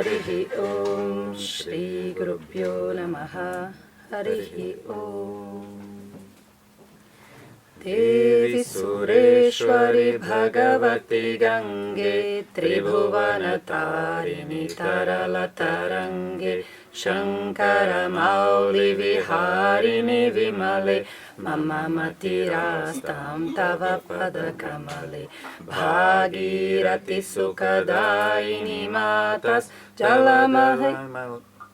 Harihi Om Shri Gurubhyo Namaha Harihi Om Devi Sureshwari Bhagavati Gange Tribhuvanatarini Taralatarange Shankara Mauli Viharini Vimale Mama Matirastam Tava Padakamale Bhagirati Sukadaini Matas Jalamahe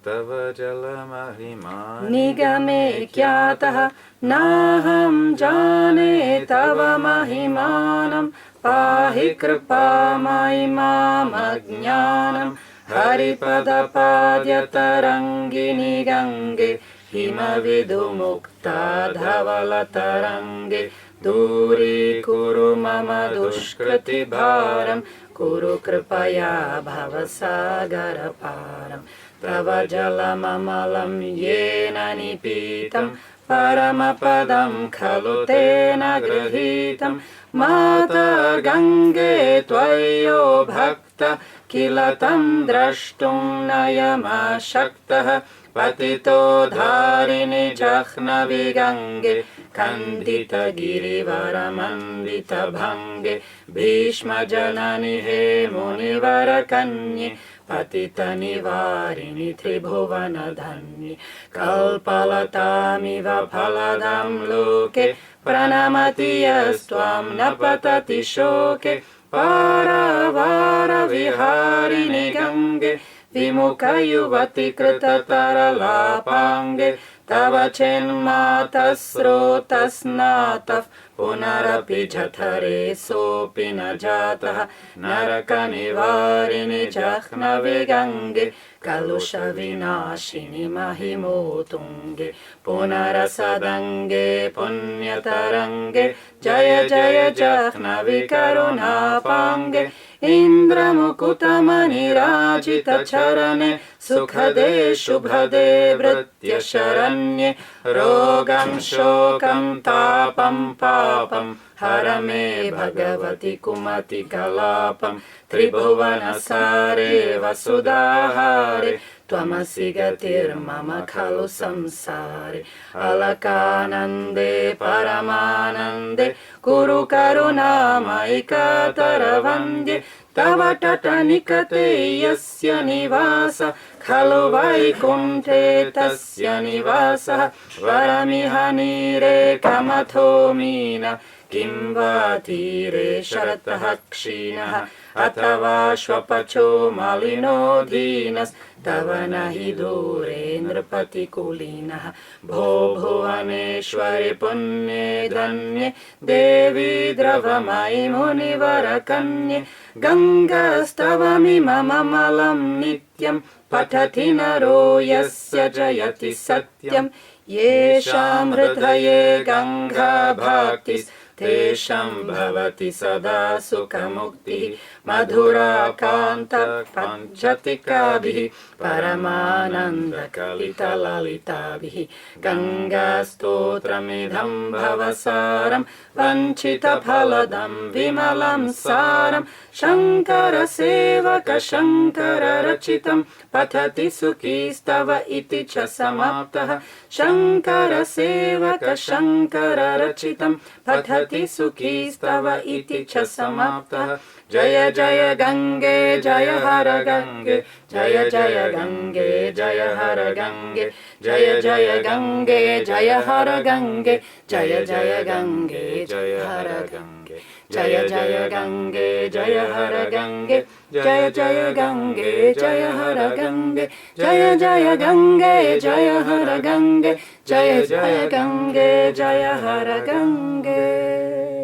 Tava Jalamahima Nigame Kyataha Naham Jane Tava Mahimanam Pahi Kripa Maimam Ajnanam Haripada Padya Tarangini Gange Hima Vidumukta Dhavala Tarange Duri Kuru Mama Dushkriti Bharam Kuru Kripaya Bhavasagara Param Tava Jalamamalam Yena Nipitam Paramapadam Khalu Tena Grahitam Mata Gange Tvayo Bhakta Kilatam Drashtum Nayama Shaktaha Patito Dharini Jahnavi Gange Kandita Girivaramandita Bhange Bhishma Janani He Munivara Kanye Patita Nivarini Tribhuvana Dhanyi Kalpalatamiva Phaladam Loke Pranamati Yastvam Napatati Shoke Paravara Viharini Gange Vimukha Yuvati Krita Taralapange Tava Chenmatas Srotas Nataf Punarapi Jathare Sopi Najataha Naraka Nivarini Jahnavi Gange Kalusha Vinashini Mahimotunge Punarasadange Punyatarange Jaya Jaya Jahnavi Karunapange Indra Mukutamani Rajita Charane Sukhade Shubhade Vritya Sharanye Rogam Shokam Tapam Papam Harame Bhagavati Kumati Kalapam Tribhuvana Sare Vasudahare Tvamasi Gatir Mama Khalu Samsare Alakanande Paramanande Kuru Karuna Maika Taravandye Tava Tata Nikate Yasya Nivasa Khalu Vaikunte Tasya Nivasa Varamihanire Kamathomina Kimvatire Sharatah Kshinaha Atava Shwapacho Malino Dhinas Tavanahi Dure Nrpati Kulinaha Bho Bhuvaneshwari Punye Danye Devi Dravamai Munivarakanye Ganga Stavami Mama Malam Nityam Patati Naro Yasya Jayati Satyam Yesham Hridhaye Ganga Bhaktis Tesham Bhavati Sada Sukha Mukti Madhura Kanta Panchatikabhi Paramananda Kalita Lalitabhi Ganga Stotramidham Bhavasaram Vanchita Phaladam Vimalam Saram Shankara Sevaka Shankara Rachitam Patati Sukistava Iti Cha Samaptaha Shankara Sevaka Shankara Rachitam Patati Sukistava Iti Cha Samaptaha Jaya Jaya Gange Jaya Hara Gange Jaya Jaya Gange Jaya Hara Gange Jaya Jaya Gange Jaya Hara Gange Jaya Jaya Gange Jaya Hara Gange Jaya Jaya Gange Jaya Hara Gange Jaya Jaya Gange Jaya Hara Gange Jaya Jaya Gange Jaya Hara Gange Jaya Jaya Gange Jaya Hara Gange.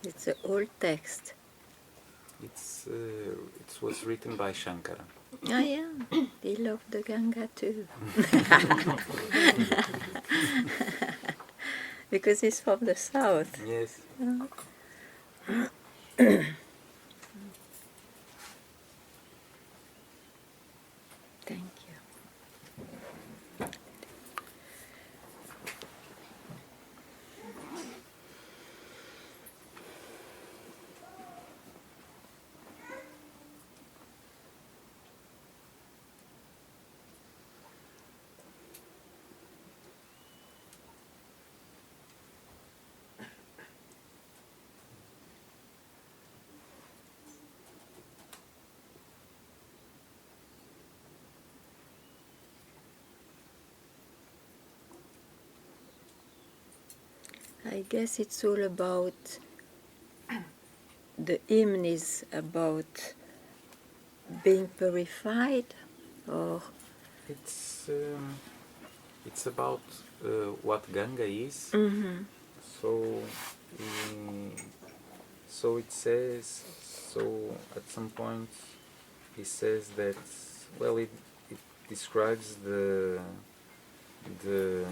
It's an old text. It was written by Shankara. Ah, yeah. He loved the Ganga too. Because he's from the south. Yes. Thank you. I guess it's all about, the hymn is about being purified, or It's about what Ganga is. So, um, so it says. So at some point, he says that. Well, it describes the the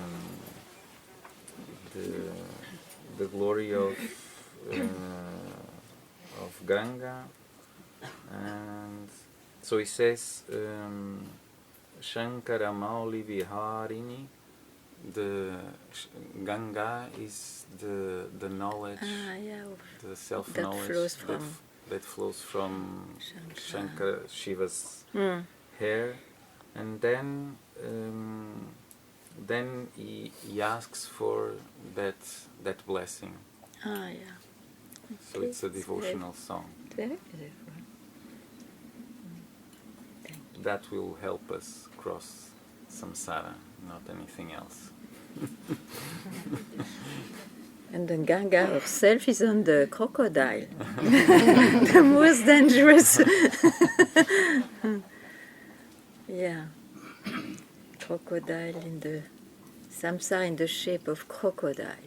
the glory of Ganga, and so he says Shankara Mauli Viharini. The Ganga is the knowledge, the self knowledge that flows from Shankara, Shiva's hair, and then he asks for that blessing. So it's a devotional song. Very beautiful. That will help us cross samsara, not anything else. And the Ganga herself is on the crocodile, the most dangerous. Yeah, crocodile in the samsara in the shape of crocodile.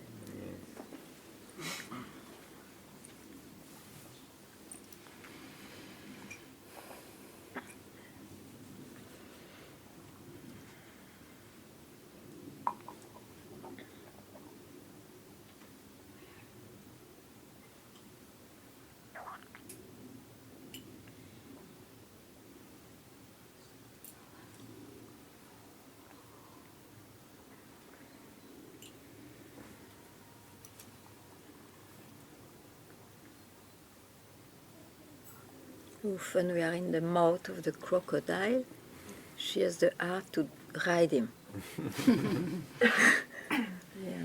Oof, when we are in the mouth of the crocodile, she has the heart to ride him. Yeah.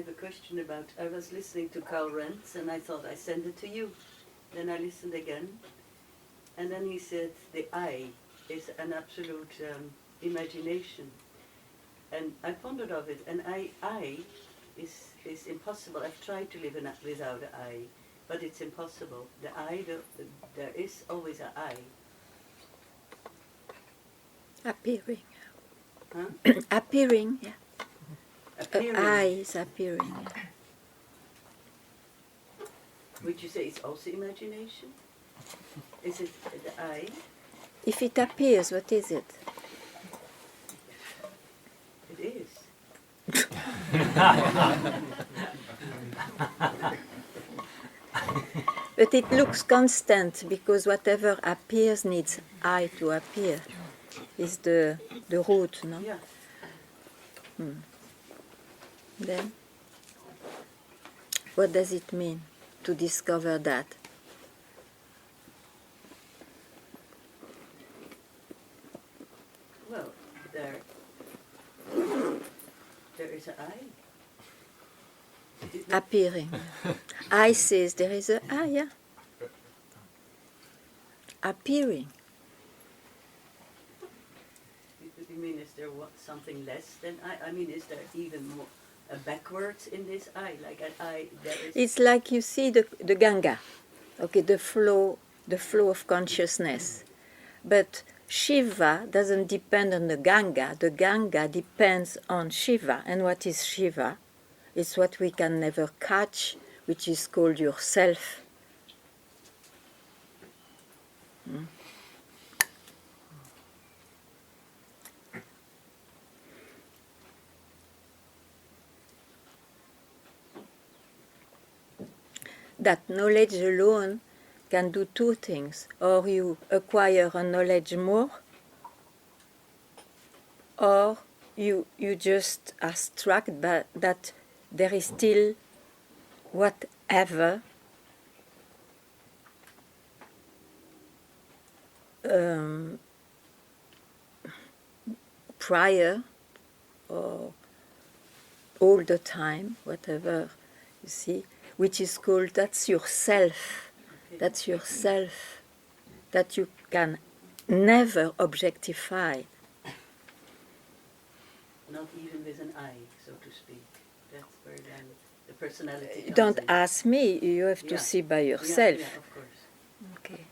have a question about, I was listening to Karl Rentz and I thought I send it to you. Then I listened again, and then he said the I is an absolute imagination. And I pondered of it, and I is impossible. I've tried to live without an I, but it's impossible. The I, there is always an I. Appearing. Huh? Appearing, yeah. Appearing. I is appearing. Yeah. Would you say it's also imagination? Is it the I? If it appears, what is it? It is. But it looks constant because whatever appears needs I to appear. Is the root, no? Yeah. Then, what does it mean to discover that? Well, there is an I. Appearing. I says there is a I, yeah. Appearing. You mean, is there something less than I? I mean, is there even more backwards in this I? Like an I, there is. It's like you see the Ganga, okay, the flow of consciousness. But Shiva doesn't depend on the Ganga depends on Shiva. And what is Shiva? It's what we can never catch, which is called yourself. That knowledge alone can do two things. Or you acquire a knowledge more, or you just are struck by that there is still whatever prior or all the time, whatever you see, which is called, that's yourself. That's yourself that you can never objectify. Not even with an I, so to speak. That's where then the personality comes Don't in. ask me, you have to Yeah. see by yourself. Yeah, of course. Okay.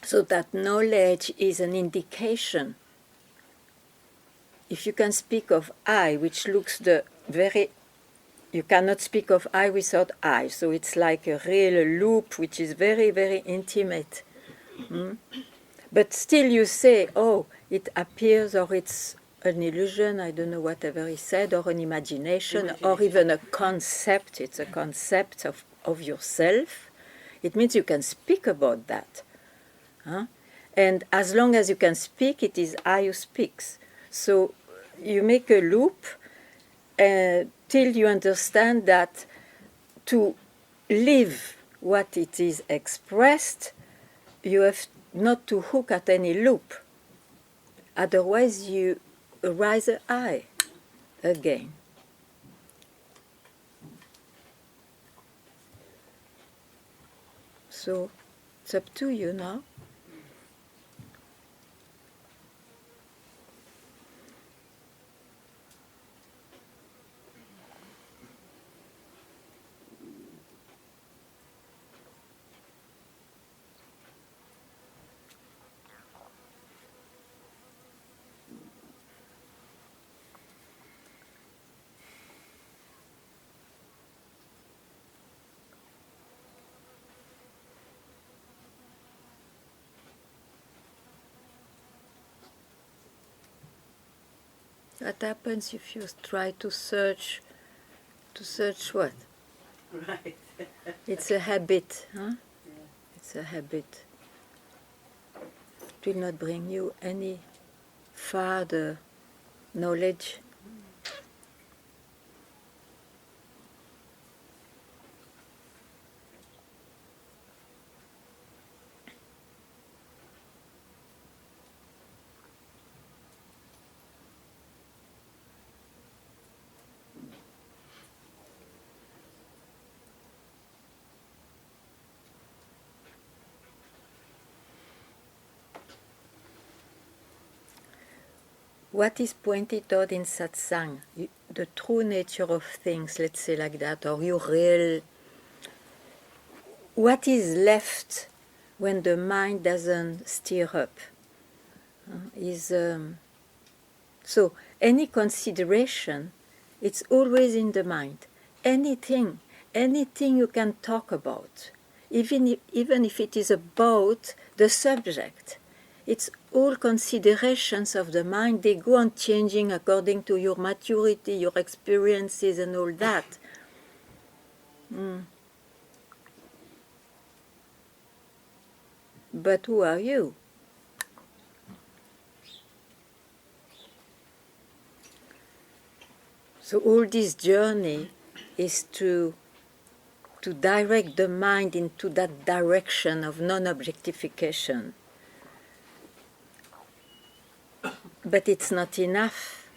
So that knowledge is an indication. If you can speak of I, which looks you cannot speak of I without I, so it's like a real loop which is very, very intimate. But still you say, oh, it appears, or it's an illusion, I don't know, whatever he said, or an imagination, or even a concept. It's a concept of yourself. It means you can speak about that. And as long as you can speak, it is I who speaks. So you make a loop till you understand that to live what it is expressed, you have not to hook at any loop. Otherwise, you arise a I again. So it's up to you now. What happens if you try to search what? Right. It's a habit, huh? Yeah. It's a habit. It will not bring you any further knowledge. what is pointed out in Satsang, the true nature of things, let's say like that, or your real, what is left when the mind doesn't stir up, is so any consideration, it's always in the mind. Anything you can talk about, even if it is about the subject, it's all considerations of the mind. They go on changing according to your maturity, your experiences, and all that. But who are you? So all this journey is to direct the mind into that direction of non-objectification. But it's not enough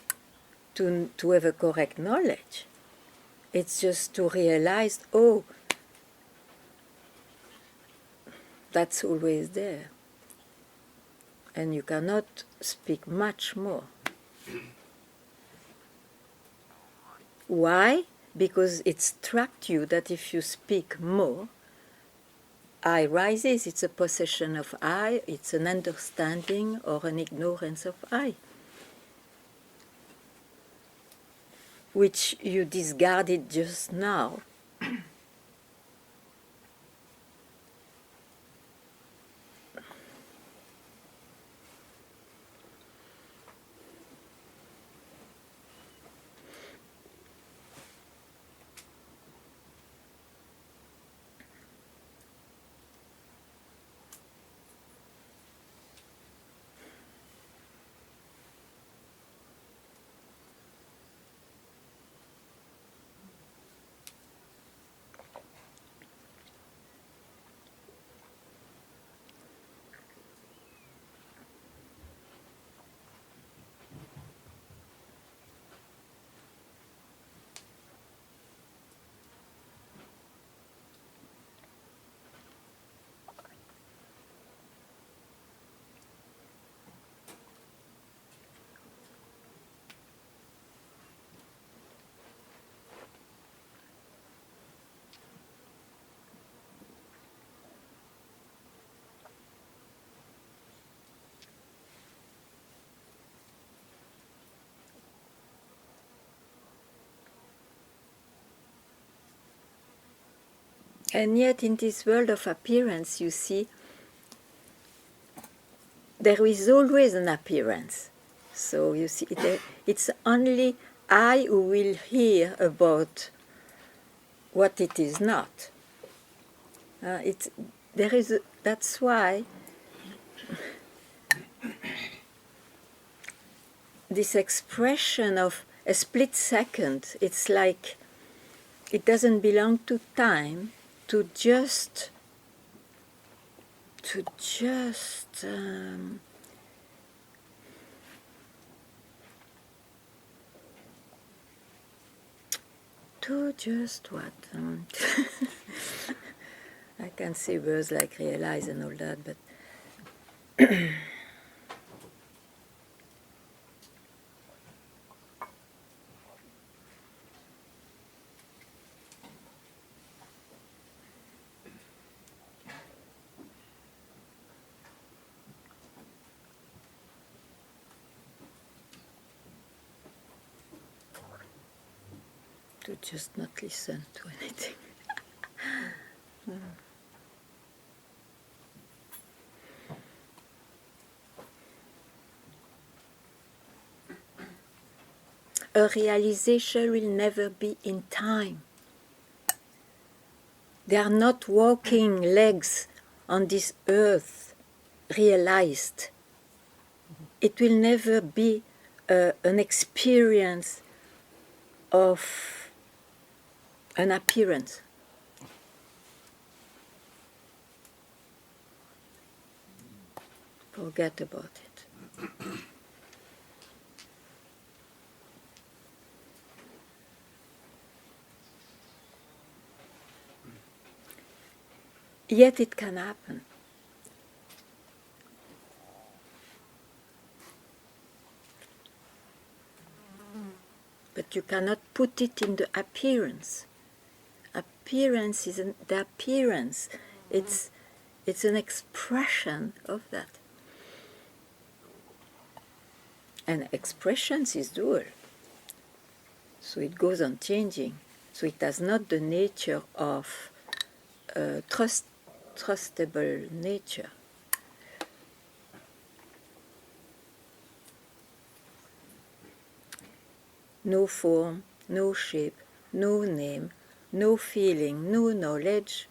to have a correct knowledge. It's just to realize, oh, that's always there. And you cannot speak much more. Why? Because it struck you that if you speak more, I rises, it's a possession of I, it's an understanding or an ignorance of I, which you discarded just now. And yet in this world of appearance, you see, there is always an appearance. So you see, it's only I who will hear about what it is not. That's why this expression of a split second, it's like it doesn't belong to time, to just what? I can say words like realize and all that, but to just not listen to anything. A realization will never be in time. They are not walking legs on this earth realized. It will never be an experience of an appearance. Forget about it. Yet it can happen. but you cannot put it in the appearance. Appearance is the appearance. It's an expression of that. And expressions is dual. So it goes on changing. So it has not the nature of trustable nature. No form, no shape, no name, no feeling, no knowledge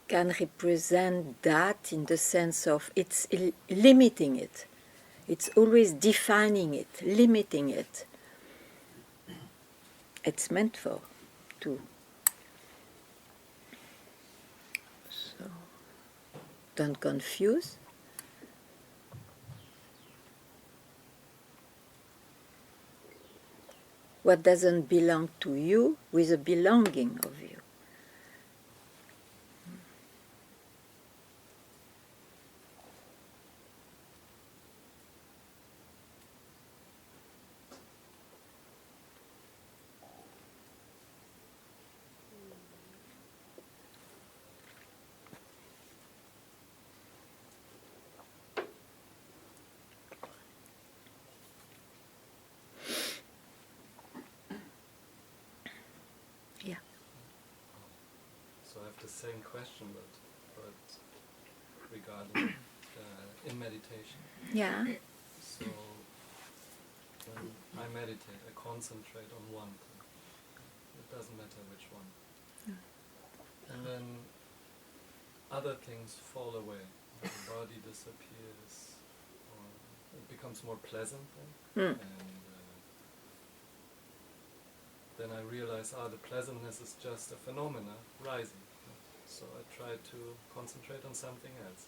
can represent that in the sense of it's limiting it. It's always defining it, limiting it. It's meant for to. So don't confuse. What doesn't belong to you with a belonging of you. So I have the same question, but regarding in meditation. Yeah. So when I meditate, I concentrate on one thing. It doesn't matter which one. And then other things fall away. The body disappears, or it becomes more pleasant then. And then I realize, the pleasantness is just a phenomena rising. So I try to concentrate on something else.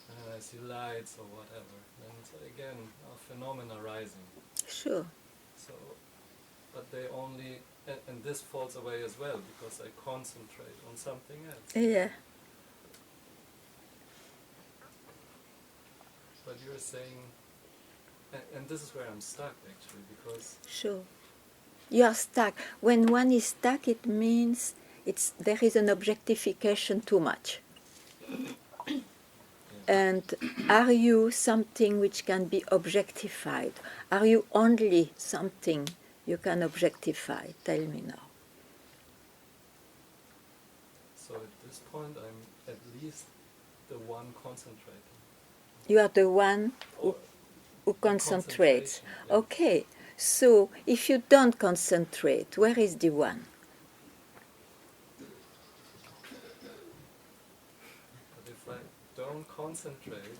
And I see lights or whatever. And so again, phenomena rising. Sure. So, but they only, and this falls away as well because I concentrate on something else. Yeah. But you're saying, and this is where I'm stuck actually, because Sure. You are stuck. When one is stuck, it means there is an objectification too much. And are you something which can be objectified? Are you only something you can objectify? Tell me now. so at this point I'm at least the one concentrating. You are the one Or who concentrates. concentration, yeah. Okay, so if you don't concentrate, where is the one? But if I don't concentrate,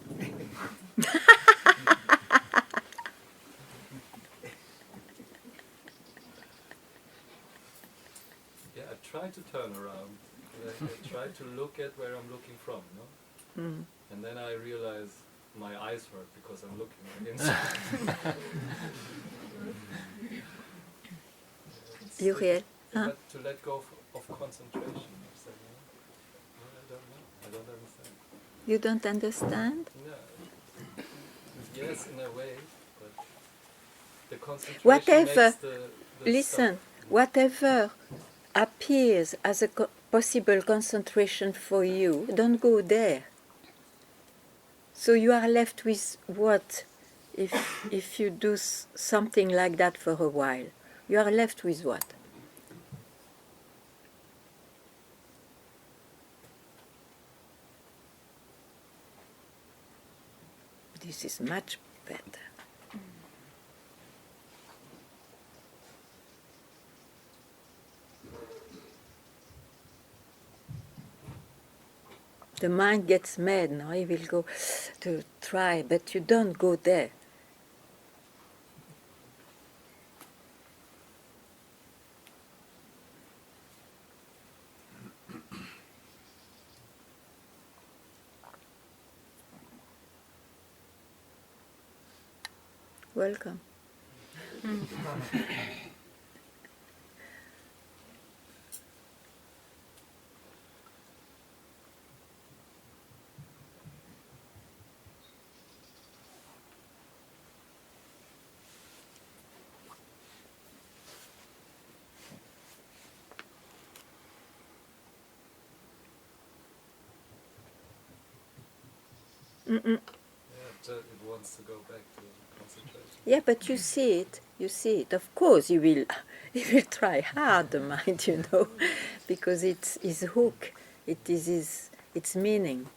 yeah, I try to turn around. I try to look at where I'm looking from, no? And then I realize my eyes hurt because I'm looking inside. Uriel? Huh? But to let go of concentration. Of saying, I don't know. I don't understand. You don't understand? No. Yes, in a way, but the concentration Whatever, makes the listen, stuff. whatever appears as a possible concentration for you, don't go there. So you are left with what if you do something like that for a while? You are left with what? This is much better. The mind gets mad, now he will go to try, but you don't go there. Welcome. Mm-mm. It wants to go back to concentration. Yeah, but you see it. You see it. Of course, you will. You will try hard, the mind, because it's his hook. It is its meaning.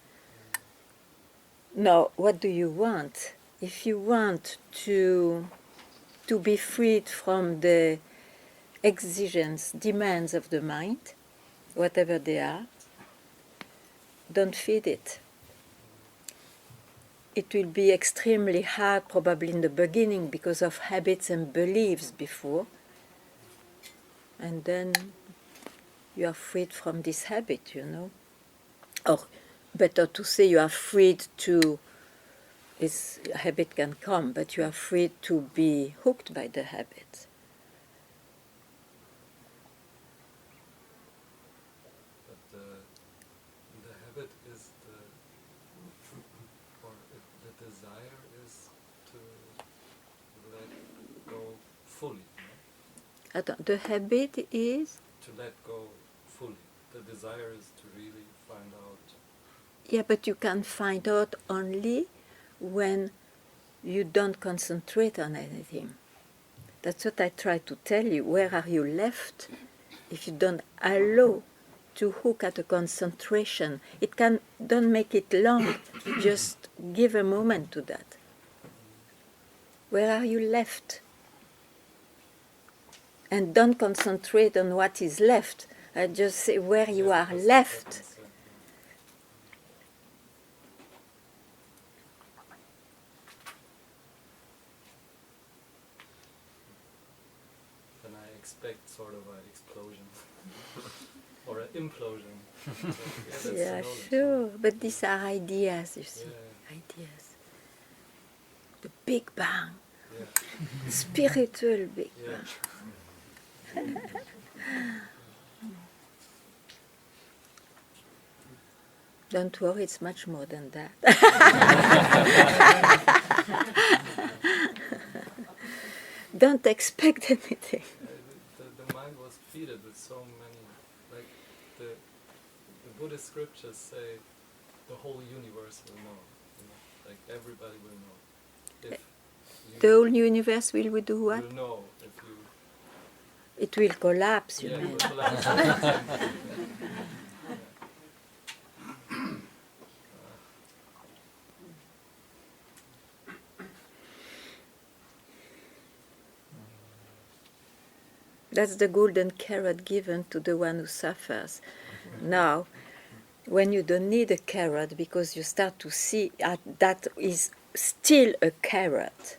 Now, what do you want? If you want to be freed from the exigences, demands of the mind, whatever they are, don't feed it. It will be extremely hard probably in the beginning because of habits and beliefs before. And then you are freed from this habit, Or better to say you are freed to, this habit can come, but you are free to be hooked by the habit. But the habit is the desire is to let go fully. The habit is, To let go fully. The desire is to really find out. yeah, but you can find out only when you don't concentrate on anything. That's what I try to tell you. Where are you left if you don't allow to hook at a concentration? Don't make it long, just give a moment to that. Where are you left? And don't concentrate on what is left. Just say where you are left. Then I expect sort of an explosion or an implosion. That's the Yeah, knowledge. sure. But these are ideas, you see. Yeah. Ideas. The Big Bang. Yeah. Spiritual Big Yeah. Bang. Don't worry, it's much more than that. Don't expect anything. The mind was fed with so many, like the Buddhist scriptures say, the whole universe will know. Like everybody will know. If you The whole universe will do what? will know if you. It will collapse, you Yeah, mean. it will collapse. That's the golden carrot given to the one who suffers. Now, when you don't need a carrot because you start to see that is still a carrot,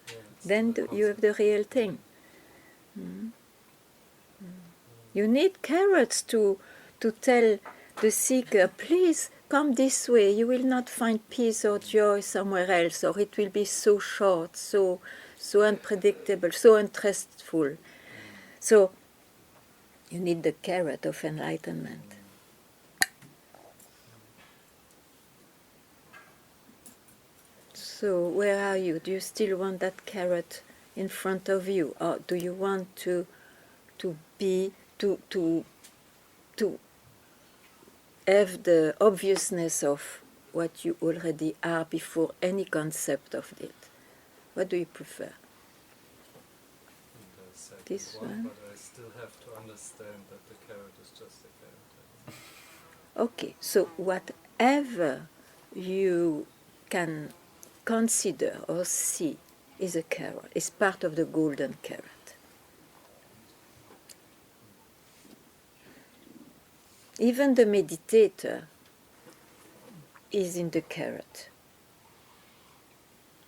Yeah, it's then the you have the concept. real thing. You need carrots to tell the seeker, please come this way. You will not find peace or joy somewhere else, or it will be so short, so unpredictable, so untrustful. So you need the carrot of enlightenment. So where are you? Do you still want that carrot in front of you, or do you want to have the obviousness of what you already are before any concept of it? What do you prefer? The second This one? but I still have to understand that the carrot is just a carrot. Okay, so whatever you can consider or see is a carrot, is part of the golden carrot. Even the meditator is in the carrot.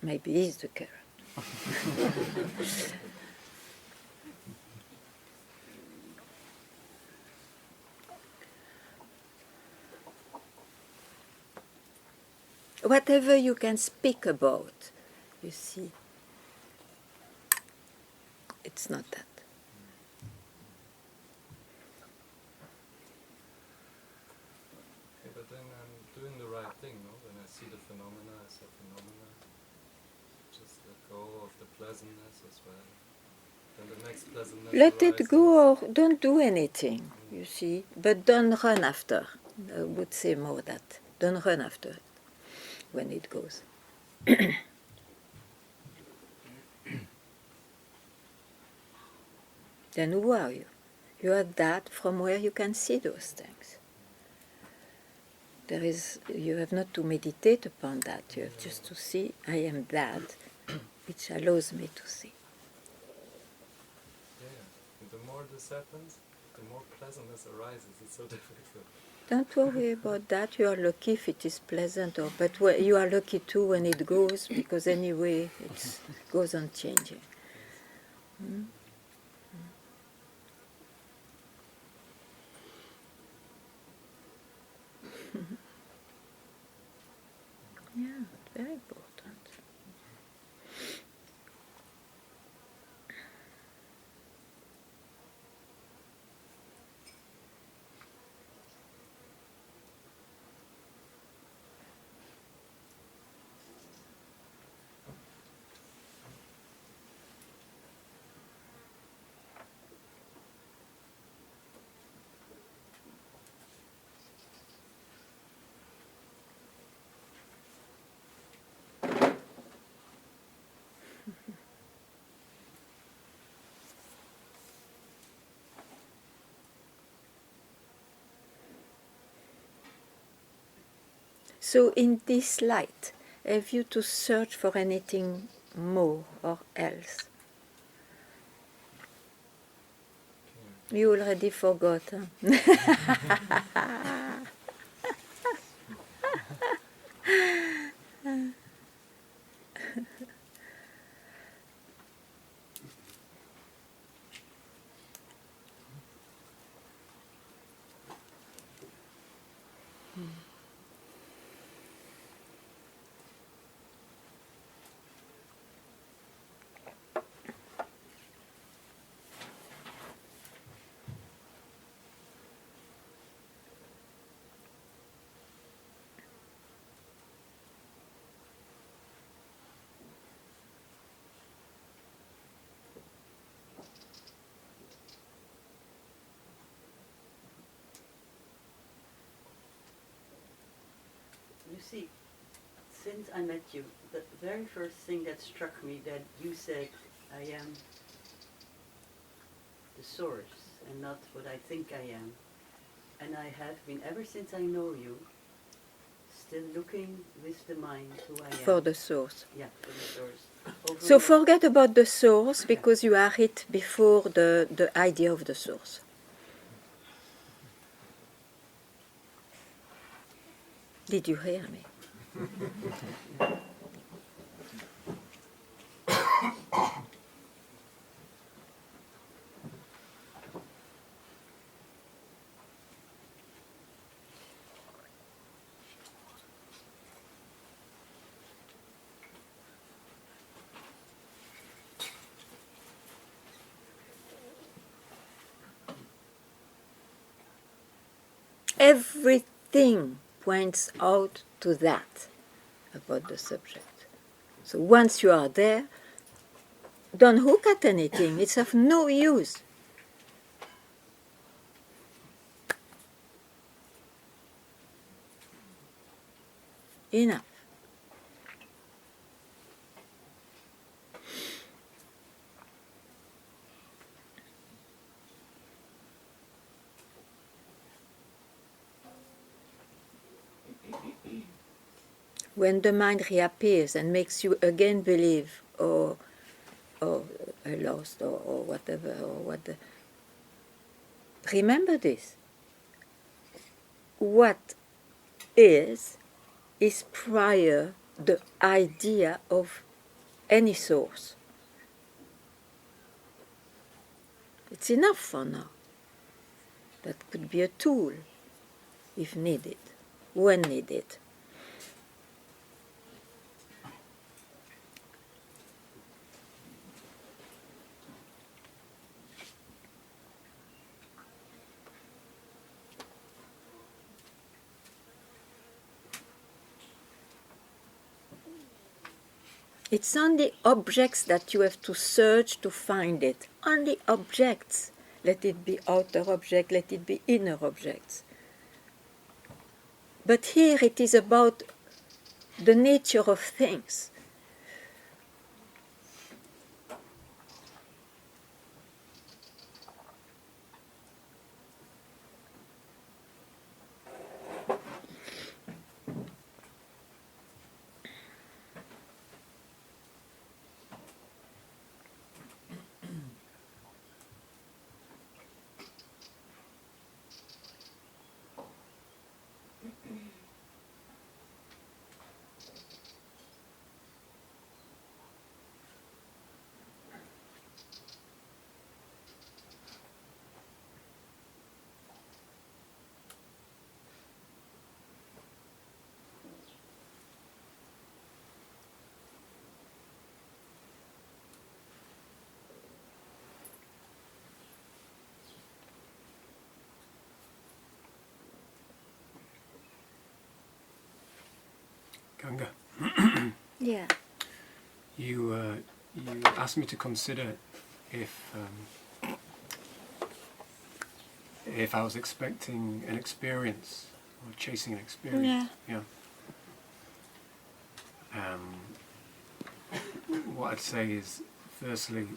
Maybe he's the carrot. Whatever you can speak about, you see, it's not that. Okay, but then I'm doing the right thing, no? When I see the phenomena as a phenomena, just let go of the pleasantness as well. Then the next pleasantness Let it arises. go or don't do anything, you see, but don't run after. I would say more that. Don't run after it when it goes. Then who are you? You are that from where you can see those things. You have not to meditate upon that. You have just to see, I am that, which allows me to see. Yeah. The more this happens, the more pleasantness arises. It's so difficult. Don't worry about that. You are lucky if it is pleasant, but you are lucky too when it goes, because anyway it goes on changing. Mm? Yeah, very important. So in this light, have you to search for anything more or else? You already forgot, huh? You see, since I met you, the very first thing that struck me that you said, I am the source and not what I think I am. And I have been, ever since I know you, still looking with the mind who I am. For the source. Yeah, for the source. So forget about the source, because you are it before the idea of the source. Did you hear me? Everything points out to that about the subject. So once you are there, don't hook at anything. It's of no use. Enough. When the mind reappears and makes you again believe, or I lost, or whatever, or what, remember this. What is prior the idea of any source. It's enough for now. That could be a tool if needed, when needed. It's only objects that you have to search to find it. Only objects. Let it be outer object, let it be inner objects. But here it is about the nature of things. Ganga, Yeah. you asked me to consider if I was expecting an experience or chasing an experience. Yeah. What I'd say is, firstly,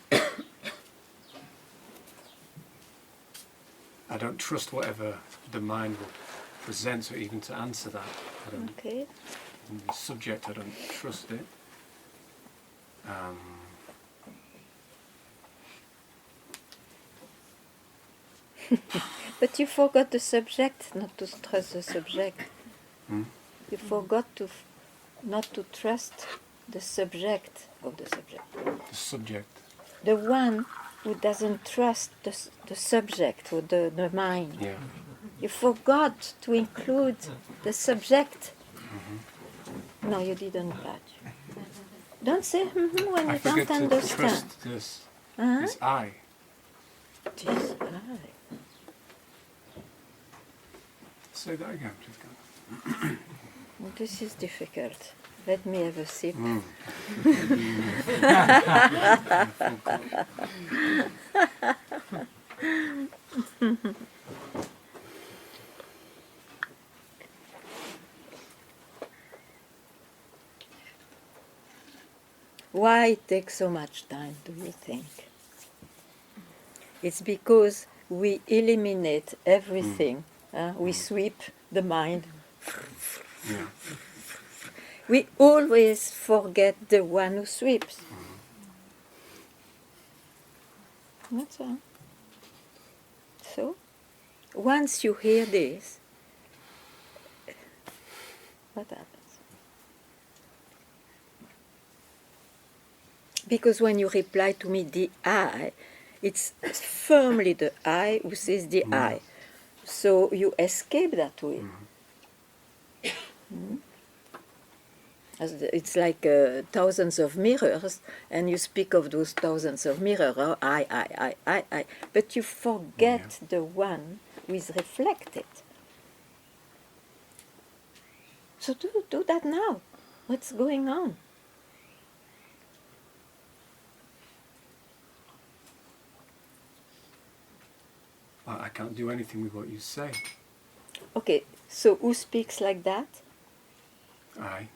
I don't trust whatever the mind will present, or even to answer that. I don't. Okay. The subject, I don't trust it. But you forgot the subject, not to trust the subject. You forgot not to trust the subject of the subject. The subject. The one who doesn't trust the subject or the mind. Yeah. You forgot to include the subject. No, you didn't catch. Don't say when I you forget don't to understand. trust this. This I. This I. Say that again, please, Ganga. This is difficult. Let me have a sip. Why it takes so much time, do you think? It's because we eliminate everything. We sweep the mind. Yeah. We always forget the one who sweeps. That's all. So, once you hear this, what happens? Because when you reply to me, the I, it's firmly the I who says the I. So you escape that way. It's like thousands of mirrors, and you speak of those thousands of mirrors, oh, I. But you forget the one who is reflected. So do that now. What's going on? I can't do anything with what you say. Okay, so who speaks like that? I.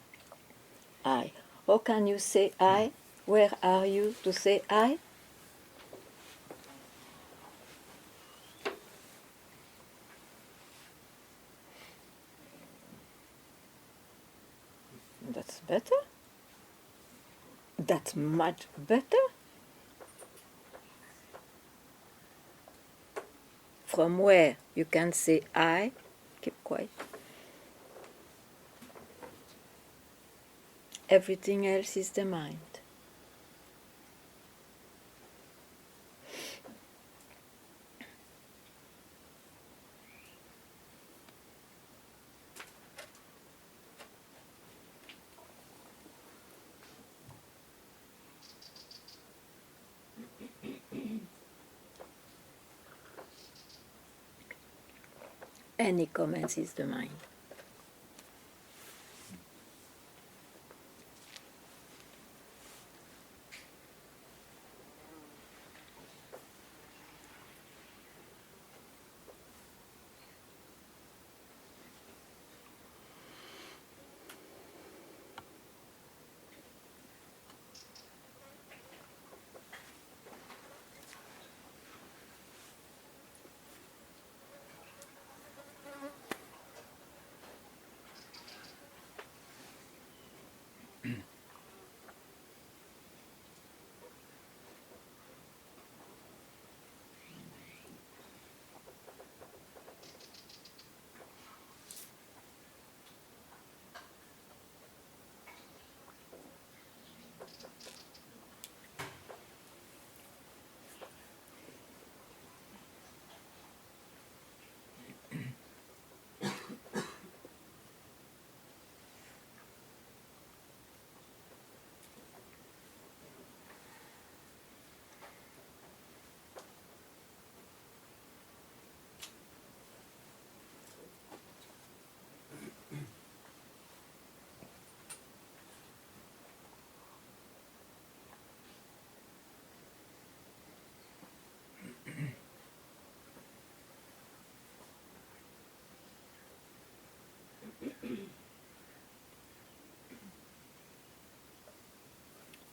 I. How can you say I? Where are you to say I? That's better. That's much better. From where you can say I, keep quiet. Everything else is the mind. Any comments is the mind.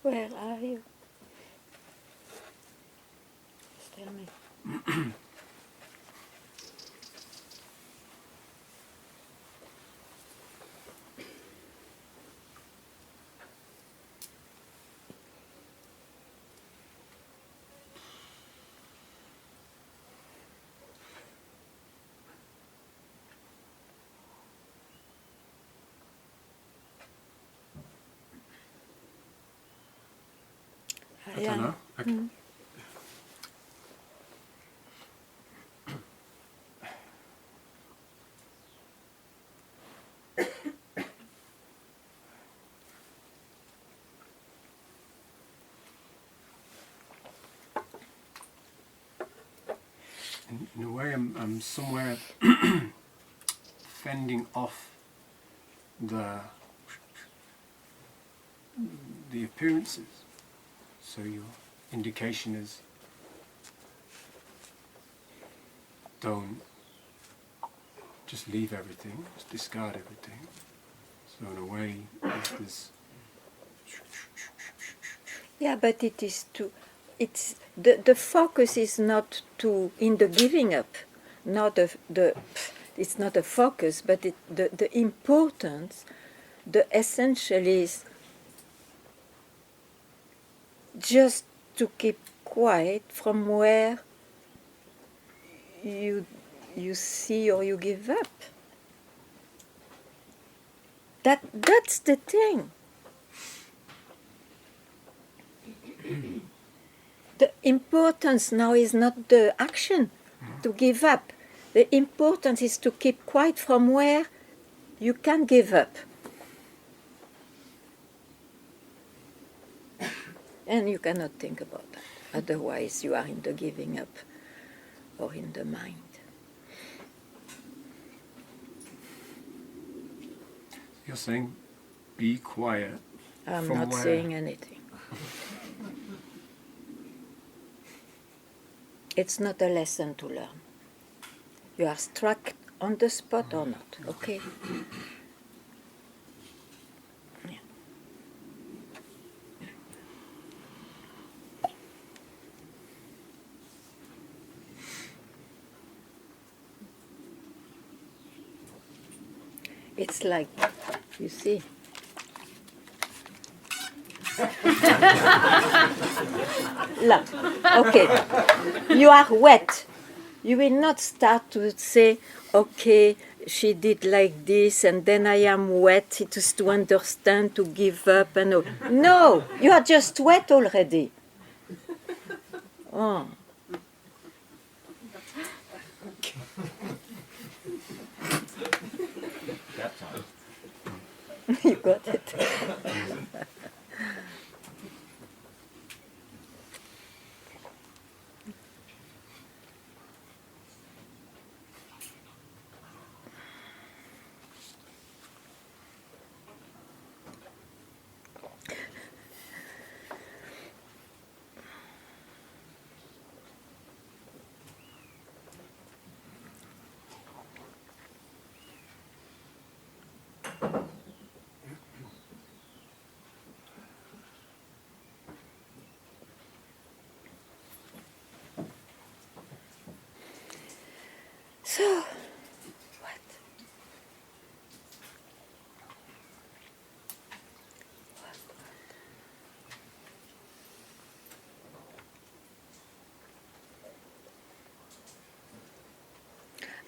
Where are you? Just tell me. I don't know. In a way, I'm somewhere fending off the appearances. So your indication is don't just leave everything, just discard everything. So in a way, there's this. Yeah, but it is it's the focus is not in the giving up, not it's not a focus, but the importance, the essential is just to keep quiet from where you see or you give up. That's the thing. The importance now is not the action to give up. The importance is to keep quiet from where you can give up. And you cannot think about that. Otherwise, you are in the giving up or in the mind. You're saying, be quiet. I'm from not where? saying anything. It's not a lesson to learn. You are struck on the spot or not, okay? Yeah. It's like, you see. Look, okay, you are wet. You will not start to say, okay, she did like this, and then I am wet. It is to understand, to give up, and all. No, you are just wet already. Oh. That time. You got it. So, what?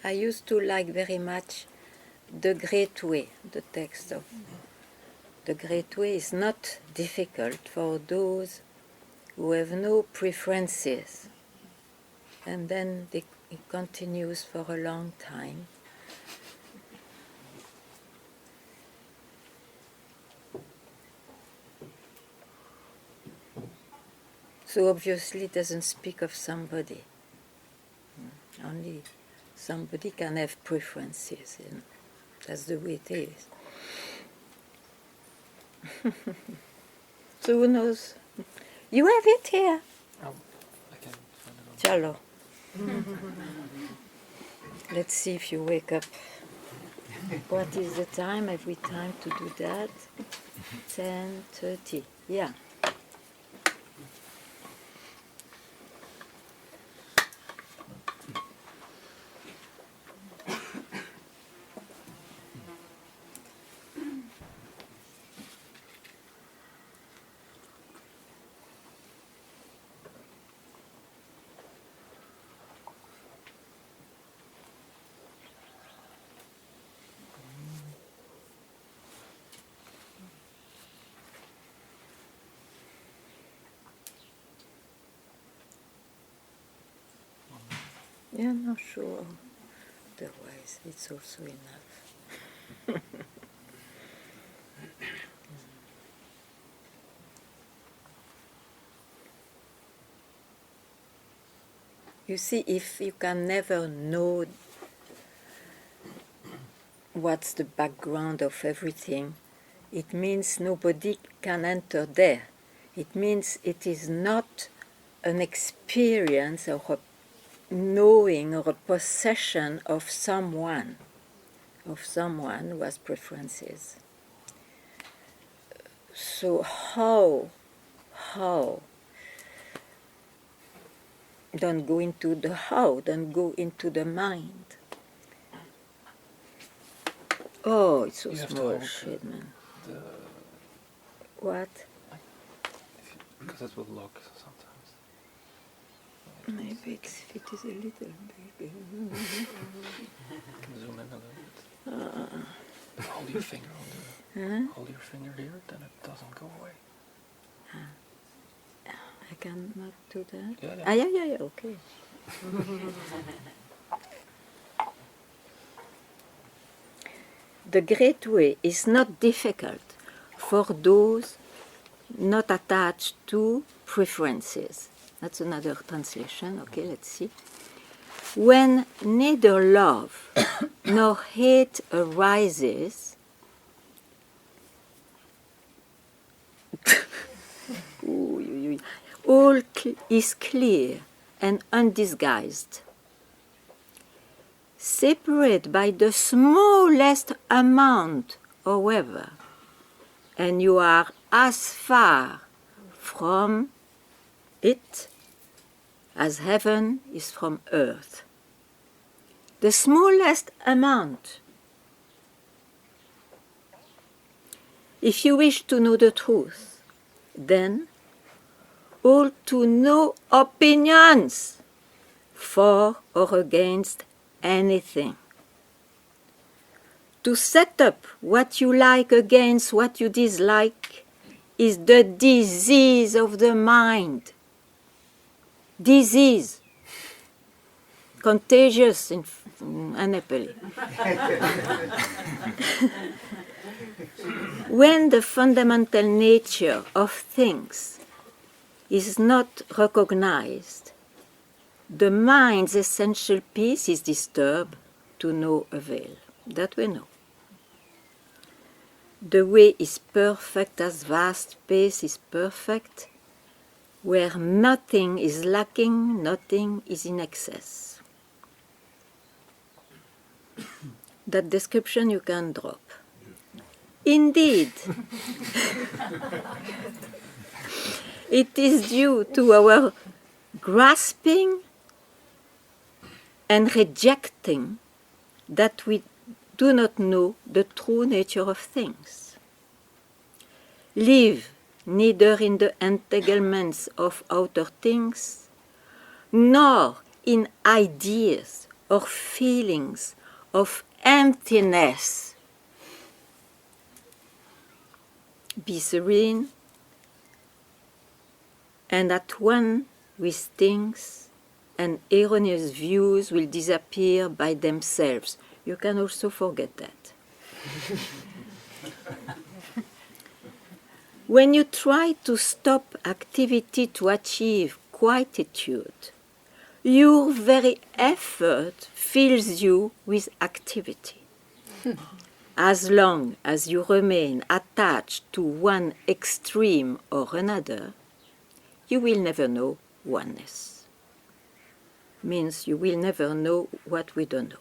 I used to like very much The Great Way, the text of The Great Way is not difficult for those who have no preferences. And then it continues for a long time. So obviously it doesn't speak of somebody. Only somebody can have preferences, and that's the way it is. So who knows? You have it here. Oh, I can find it on. Chalo. Let's see if you wake up. What is the time? Have we time to do that? 10:30. Yeah. Yeah, no, sure. Otherwise, it's also enough. You see, if you can never know what's the background of everything, it means nobody can enter there. It means it is not an experience or a knowing or a possession of someone who has preferences. So how? Don't go into the how, don't go into the mind. Oh, it's so You have to small, hold shit, man. the, What? because it will lock sometimes. Maybe it is a little big. Can zoom in a little bit. But hold your finger on the. Huh? Hold your finger here, then it doesn't go away. I cannot do that? Yeah, yeah. Yeah, okay. The great way is not difficult for those not attached to preferences. That's another translation. Okay, let's see. When neither love nor hate arises, all is clear and undisguised. Separate by the smallest amount, however, and you are as far from it as heaven is from earth. The smallest amount. If you wish to know the truth, then all to no opinions for or against anything. To set up what you like against what you dislike is the disease of the mind. Disease. Contagious in Nepali. When the fundamental nature of things is not recognized, the mind's essential peace is disturbed to no avail. That we know. The way is perfect as vast space is perfect, where nothing is lacking, nothing is in excess. That description you can drop. Indeed, it is due to our grasping and rejecting that we do not know the true nature of things. Live neither in the entanglements of outer things, nor in ideas or feelings of emptiness. Be serene and at one with things, and erroneous views will disappear by themselves. You can also forget that. When you try to stop activity to achieve quietude, your very effort fills you with activity. As long as you remain attached to one extreme or another, you will never know oneness. Means you will never know what we don't know.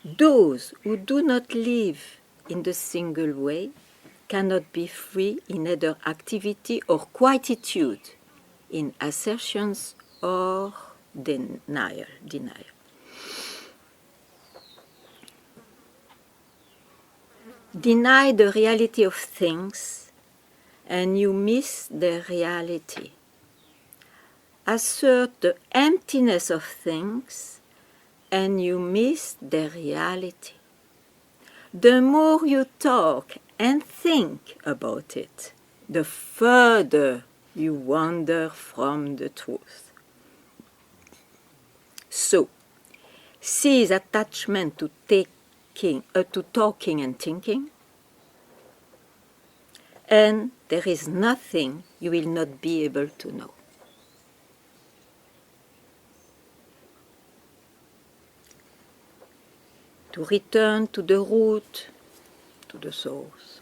Those who do not live in the single way cannot be free in either activity or quietude, in assertions or denial. Deny the reality of things, and you miss the reality. Assert the emptiness of things, and you miss the reality. The more you talk and think about it, the further you wander from the truth. So, cease attachment to talking and thinking, and there is nothing you will not be able to know. To return to the root, to the source,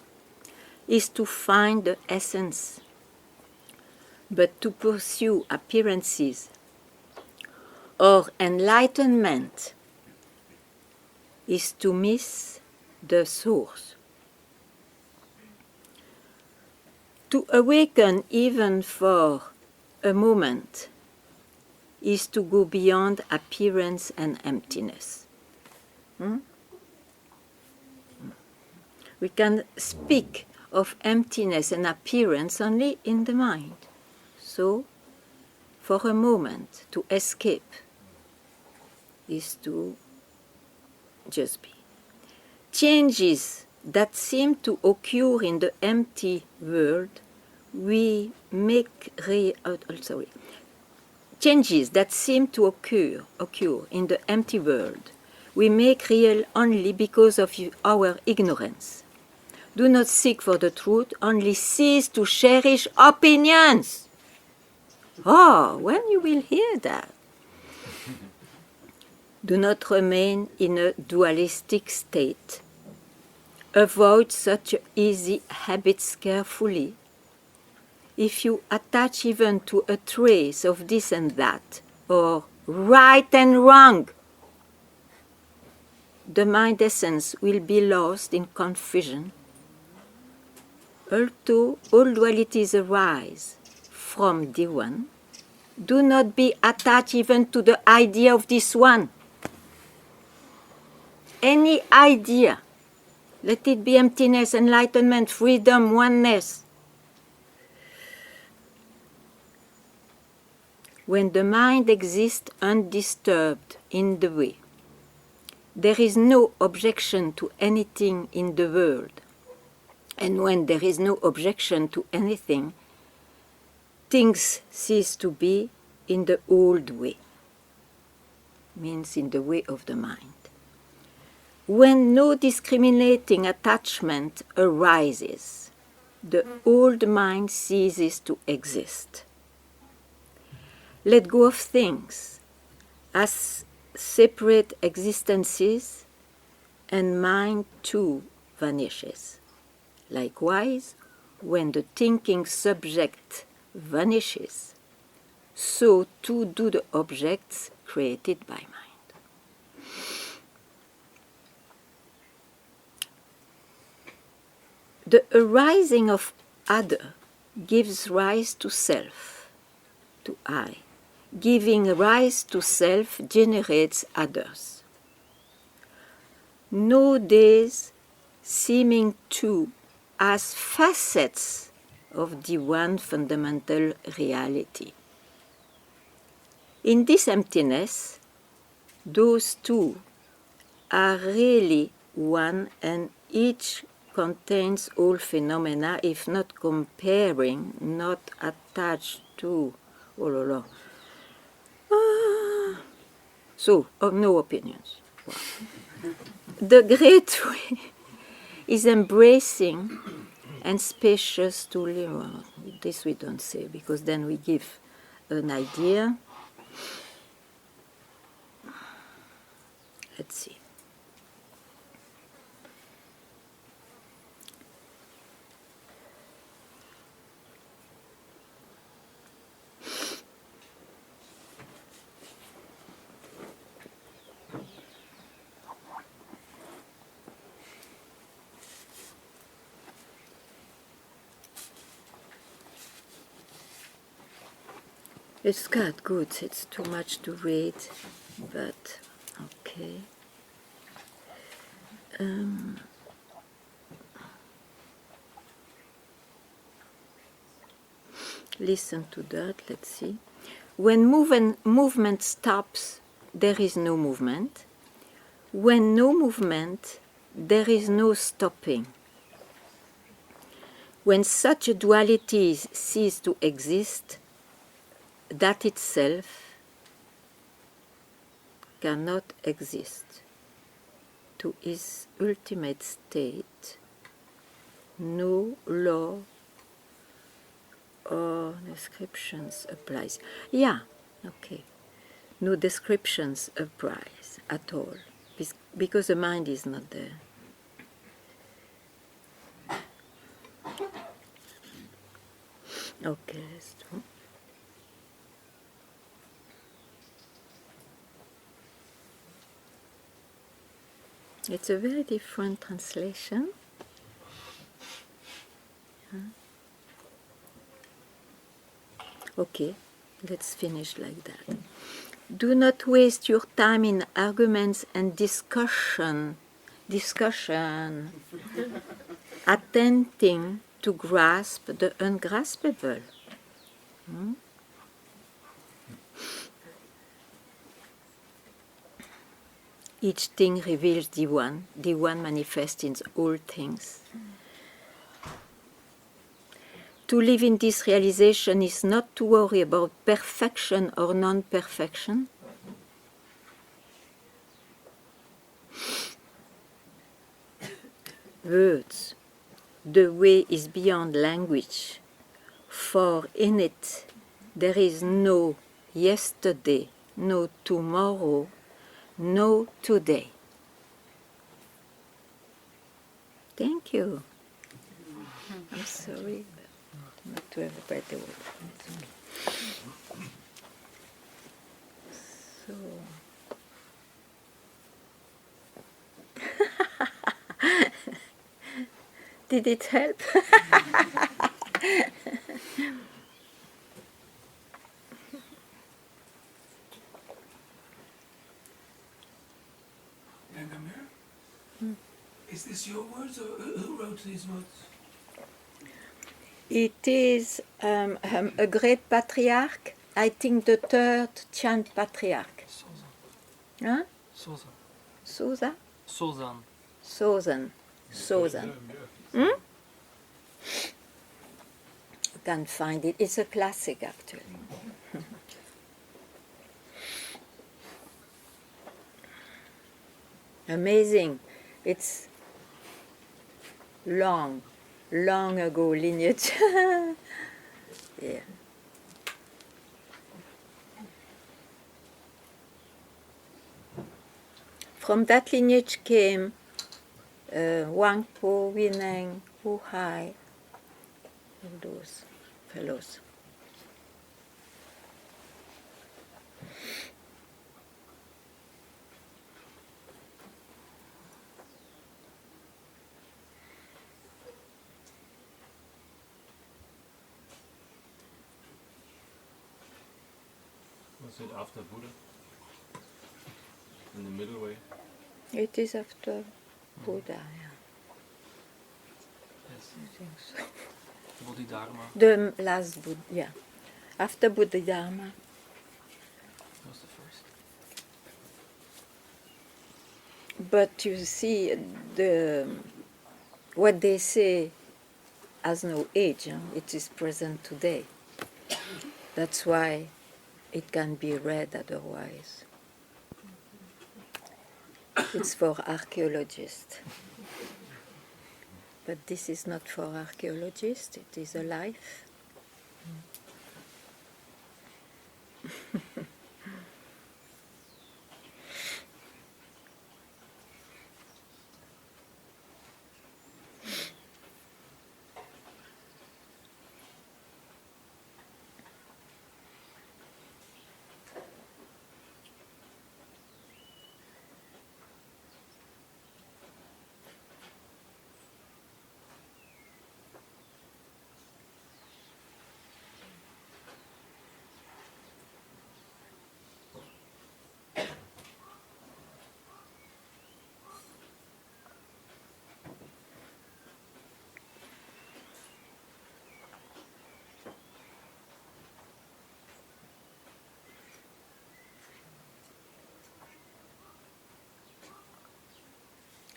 is to find the essence. But to pursue appearances or enlightenment is to miss the source. To awaken even for a moment is to go beyond appearance and emptiness. We can speak of emptiness and appearance only in the mind. So, for a moment, to escape is to just be. Changes that seem to occur in the empty world, we make changes that seem to occur in the empty world, we make real only because of our ignorance. Do not seek for the truth, only cease to cherish opinions. Oh, when you will hear that. Do not remain in a dualistic state. Avoid such easy habits carefully. If you attach even to a trace of this and that, or right and wrong, the mind essence will be lost in confusion. Although all dualities arise from the one, do not be attached even to the idea of this one. Any idea, let it be emptiness, enlightenment, freedom, oneness. When the mind exists undisturbed in the way, there is no objection to anything in the world. And when there is no objection to anything, things cease to be in the old way, means in the way of the mind. When no discriminating attachment arises, the old mind ceases to exist. Let go of things as separate existences, and mind too vanishes. Likewise, when the thinking subject vanishes, so too do the objects created by mind. The arising of other gives rise to self, to I. Giving rise to self generates others. No days seeming to as facets of the one fundamental reality. In this emptiness, those two are really one, and each contains all phenomena, if not comparing, not attached to. So, no opinions. Wow. The great way is embracing and spacious to live. This we don't say, because then we give an idea. Let's see. It's got good, it's too much to read, but okay. Listen to that, let's see. When movement stops, there is no movement. When no movement, there is no stopping. When such dualities cease to exist, that itself cannot exist. To his ultimate state, no law or descriptions applies. Yeah, okay. No descriptions applies at all, because the mind is not there. Okay, let's do. It's a very different translation. Okay, let's finish like that. Do not waste your time in arguments and discussion, attempting to grasp the ungraspable. Each thing reveals the one manifests in all things. To live in this realization is not to worry about perfection or non-perfection. Words, the way is beyond language, for in it there is no yesterday, no tomorrow, no today. Thank you. I'm sorry not to have a better word. So. Did it help? Ganga Mira? Is this your words or who wrote these words? It is a great patriarch, I think the third chant patriarch. Sozan. Huh? Sozan. Susa? Sozan. Sozan. You can find it. It's a classic, actually. Amazing. It's long ago lineage. Yeah. From that lineage came Wangpo, Wineng, Wu Hai, all those fellows. Was it after Buddha? In the middle way? It is after Buddha, yeah. Yes. I think so. Bodhidharma The last Buddha, yeah. After Bodhidharma. was the first. But you see, what they say has no age. Huh? It is present today. That's why it can be read otherwise. It's for archaeologists. But this is not for archaeologists, it is a life.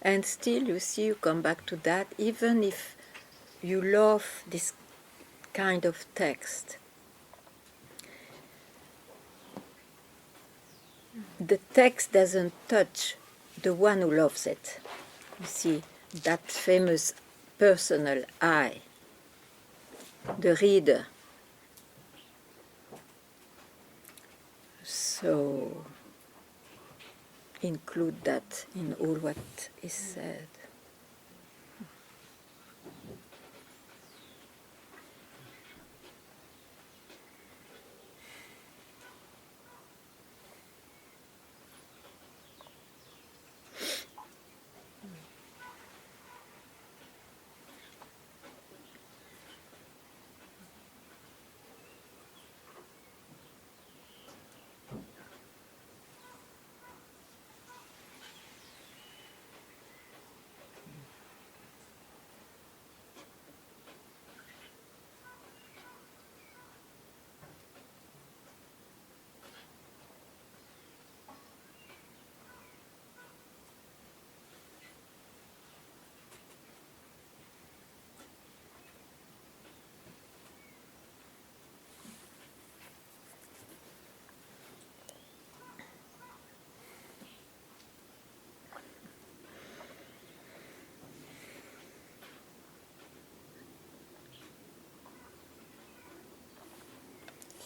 And still, you see, you come back to that, even if you love this kind of text. the text doesn't touch the one who loves it. You see, that famous personal I, the reader. So include that in all what is said.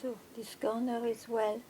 So this corner is well.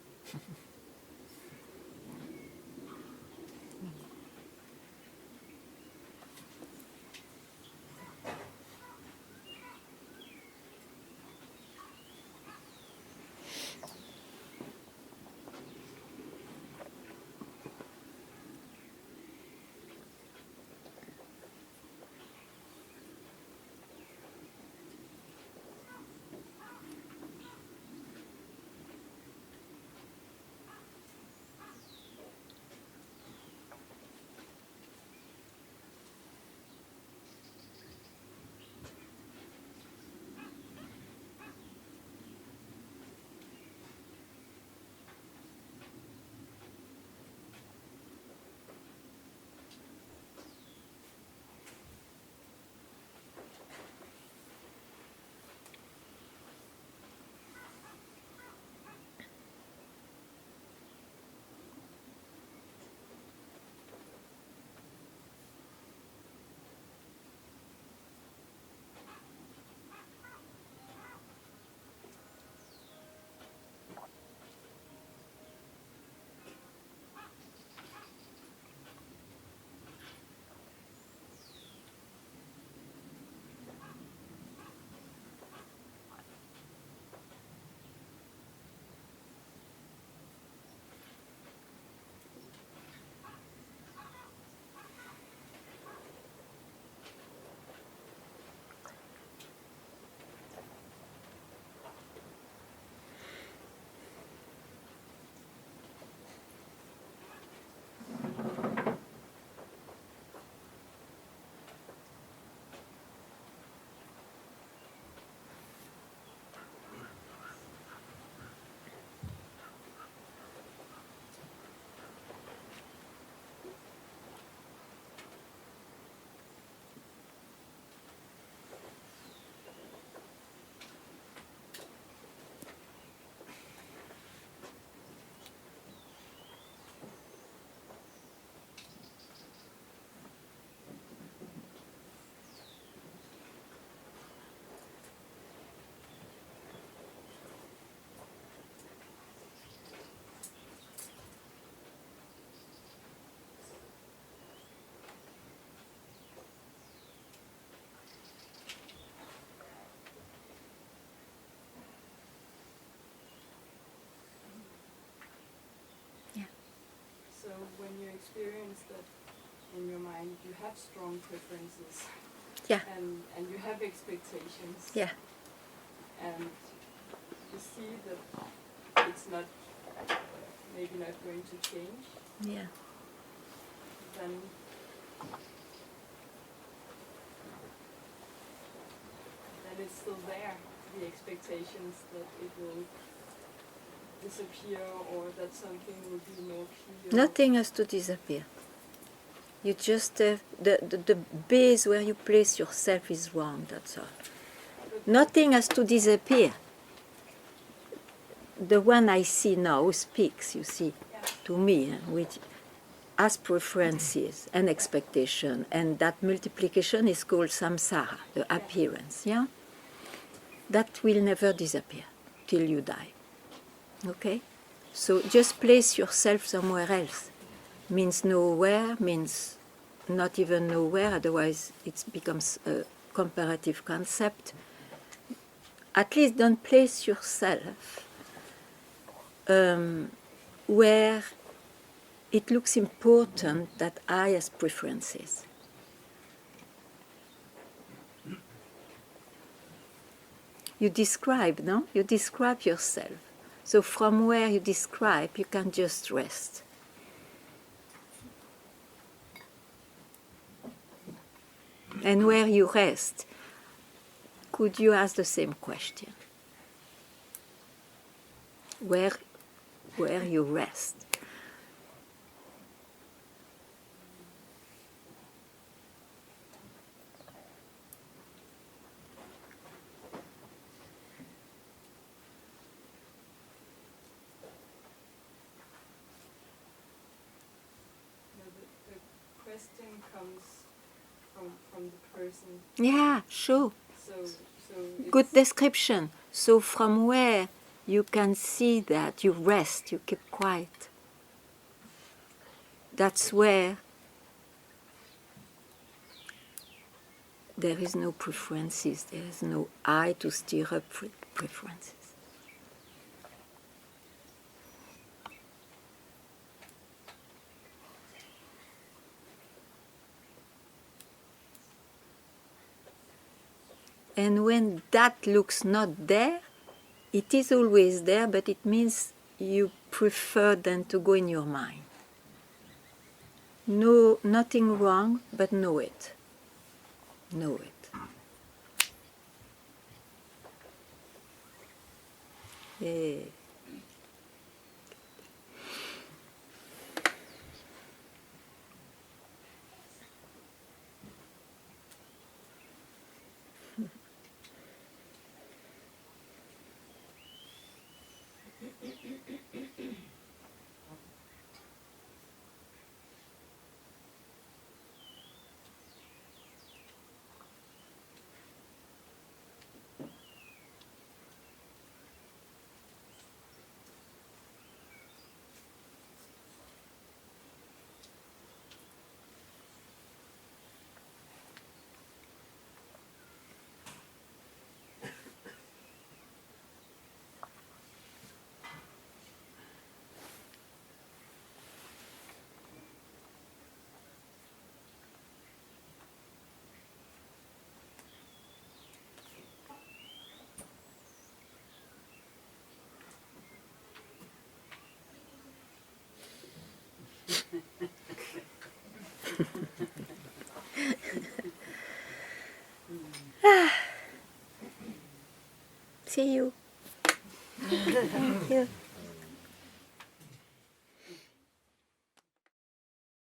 So when you experience that in your mind, you have strong preferences. Yeah. And you have expectations. Yeah. And you see that it's not, maybe not going to change. Yeah. Then it's still there, the expectations that it will disappear or that something will be more clear. Nothing has to disappear. You just have the base where you place yourself is wrong, that's all. Nothing has to disappear. The one I see now speaks, you see. Yeah, to me, which has preferences and expectation, and that multiplication is called samsara, the appearance, yeah? That will never disappear till you die, okay? So just place yourself somewhere else. Means nowhere, means not even nowhere, otherwise it becomes a comparative concept. At least don't place yourself where it looks important that I has preferences. You describe, no? You describe yourself. So from where you describe, you can just rest. And where you rest, could you ask the same question? Where you rest. The question comes from the person. Yeah, sure. So Good it's, description. So from where you can see that you rest, you keep quiet. That's where there is no preferences, there is no I to stir up preferences. And when that looks not there, it is always there, but it means you prefer then to go in your mind. No, nothing wrong, but know it. Know it. Yeah. See you. Thank you.